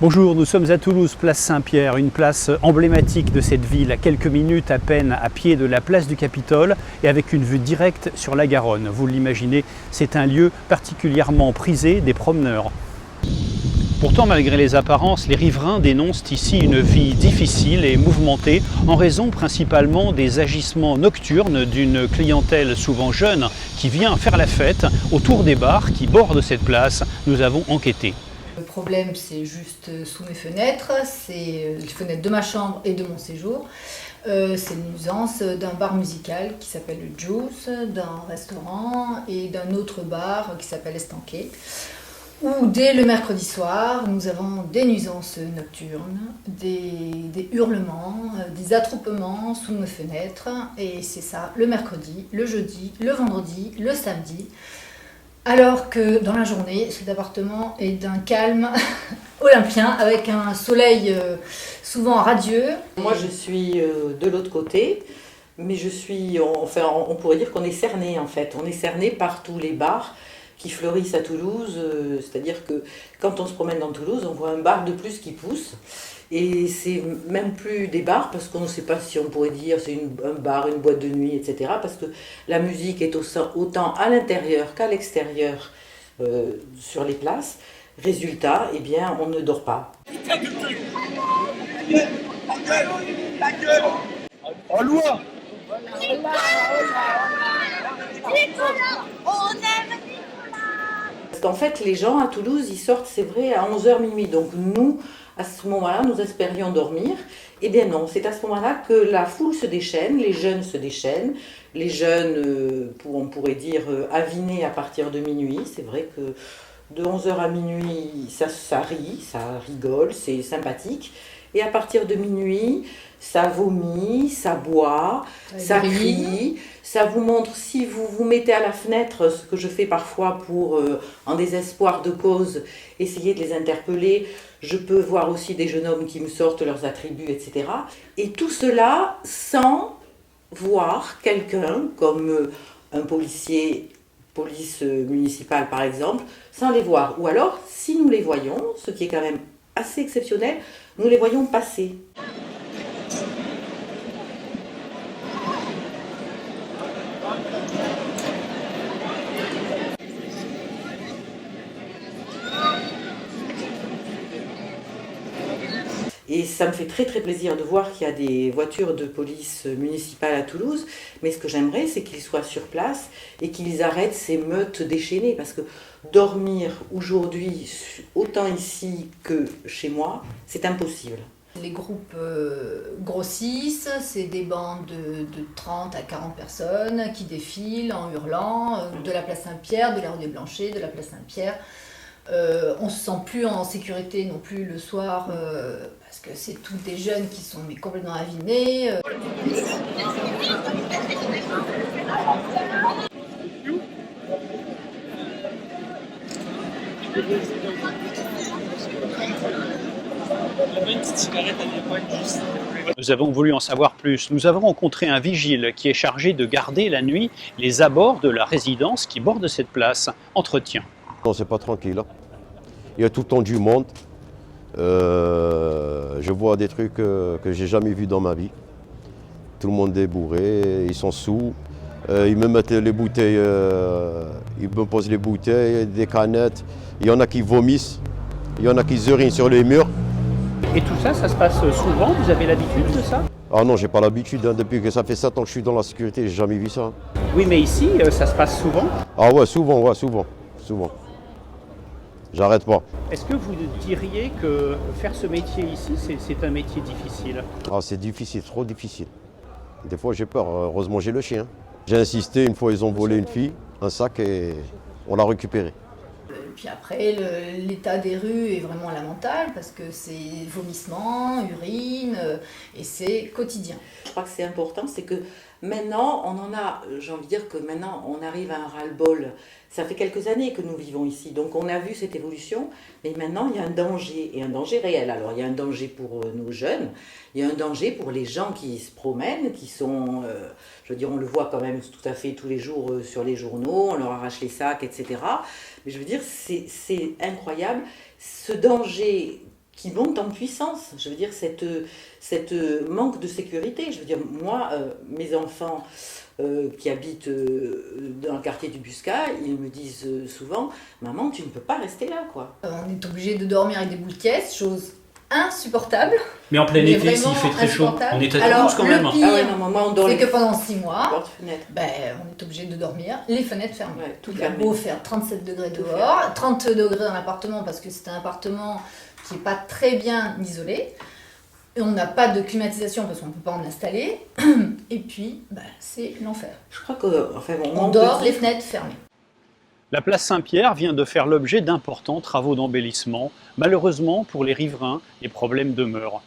Bonjour, nous sommes à Toulouse, place Saint-Pierre, une place emblématique de cette ville, à quelques minutes à peine à pied de la place du Capitole et avec une vue directe sur la Garonne. Vous l'imaginez, c'est un lieu particulièrement prisé des promeneurs. Pourtant, malgré les apparences, les riverains dénoncent ici une vie difficile et mouvementée en raison principalement des agissements nocturnes d'une clientèle souvent jeune qui vient faire la fête autour des bars qui bordent cette place. Nous avons enquêté. Le problème, c'est juste sous mes fenêtres, c'est les fenêtres de ma chambre et de mon séjour. C'est une nuisance d'un bar musical qui s'appelle le Juice, d'un restaurant et d'un autre bar qui s'appelle Estanquet. Où dès le mercredi soir, nous avons des nuisances nocturnes, des hurlements, des attroupements sous nos fenêtres. Et c'est ça le mercredi, le jeudi, le vendredi, le samedi. Alors que dans la journée, cet appartement est d'un calme olympien avec un soleil souvent radieux. Moi je suis de l'autre côté, mais on pourrait dire qu'on est cerné en fait. On est cerné par tous les bars qui fleurissent à Toulouse, c'est-à-dire que quand on se promène dans Toulouse, on voit un bar de plus qui pousse. Et c'est même plus des bars, parce qu'on ne sait pas si on pourrait dire c'est un bar, une boîte de nuit, etc. Parce que la musique est autant à l'intérieur qu'à l'extérieur sur les places. Résultat, eh bien, on ne dort pas. En loi. Parce qu'en fait, les gens à Toulouse, ils sortent, c'est vrai, à 11h minuit. Donc nous, à ce moment-là, nous espérions dormir. Eh bien non, c'est à ce moment-là que la foule se déchaîne, les jeunes se déchaînent. Les jeunes, on pourrait dire, avinés à partir de minuit. C'est vrai que de 11h à minuit, ça rit, ça rigole, c'est sympathique. Et à partir de minuit, ça vomit, ça boit, ça crie, ça vous montre, si vous vous mettez à la fenêtre, ce que je fais parfois pour, en désespoir de cause, essayer de les interpeller. Je peux voir aussi des jeunes hommes qui me sortent leurs attributs, etc. Et tout cela sans voir quelqu'un, comme un policier, police municipale par exemple, sans les voir. Ou alors, si nous les voyons, ce qui est quand même assez exceptionnel, nous les voyons passer. Et ça me fait très très plaisir de voir qu'il y a des voitures de police municipale à Toulouse, mais ce que j'aimerais, c'est qu'ils soient sur place et qu'ils arrêtent ces meutes déchaînées, parce que dormir aujourd'hui, autant ici que chez moi, c'est impossible. Les groupes grossissent, c'est des bandes de 30 à 40 personnes qui défilent en hurlant de la place Saint-Pierre, de la rue des Blanchers, de la place Saint-Pierre. On ne se sent plus en sécurité non plus le soir parce que c'est tous des jeunes qui sont complètement avinés. Nous avons voulu en savoir plus. Nous avons rencontré un vigile qui est chargé de garder la nuit les abords de la résidence qui borde cette place. Entretien. Non, c'est pas tranquille. Il y a tout le temps du monde. Je vois des trucs que j'ai jamais vus dans ma vie. Tout le monde est bourré, ils sont sous. Ils me mettent les bouteilles, ils me posent les bouteilles, des canettes. Il y en a qui vomissent, il y en a qui urinent sur les murs. Et tout ça, ça se passe souvent? Vous avez l'habitude de ça? Ah non, j'ai pas l'habitude. Depuis que ça fait 7 ans que je suis dans la sécurité, j'ai jamais vu ça. Oui, mais ici, ça se passe souvent? Ah ouais, souvent. J'arrête pas. Est-ce que vous diriez que faire ce métier ici, c'est un métier difficile? Ah, c'est difficile, trop difficile. Des fois, j'ai peur. Heureusement, j'ai le chien. J'ai insisté, une fois, ils ont volé une fille, un sac, et on l'a récupéré. Puis après, l'état des rues est vraiment lamentable parce que c'est vomissement, urine et c'est quotidien. Je crois que c'est important, c'est que maintenant, j'ai envie de dire que maintenant, on arrive à un ras-le-bol. Ça fait quelques années que nous vivons ici, donc on a vu cette évolution, mais maintenant, il y a un danger, et un danger réel. Alors, il y a un danger pour nos jeunes, il y a un danger pour les gens qui se promènent, qui sont, je veux dire, on le voit quand même tout à fait tous les jours sur les journaux, on leur arrache les sacs, etc. Mais je veux dire, c'est incroyable, ce danger qui monte en puissance. Je veux dire, cette manque de sécurité. Je veux dire, moi, mes enfants qui habitent dans le quartier du Buscat, ils me disent souvent, maman, tu ne peux pas rester là, quoi. On est obligé de dormir avec des boules de caisse, chose insupportable. Mais en plein Mais été, s'il vraiment fait très chaud, insupportable. on est à Alors, 12 quand même. le pire, Ah ouais, non, moi, on dort c'est les que pendant 6 mois, portes-fenêtres. on est obligé de dormir les fenêtres fermées. Ouais, tout Il a fermé. beau faire 37 degrés Tout dehors, 30 degrés dans l'appartement parce que c'est un appartement qui n'est pas très bien isolé. Et on n'a pas de climatisation parce qu'on ne peut pas en installer. Et puis, c'est l'enfer. Je crois que, enfin, bon, On dort les fenêtres fermées. La place Saint-Pierre vient de faire l'objet d'importants travaux d'embellissement. Malheureusement, pour les riverains, les problèmes demeurent.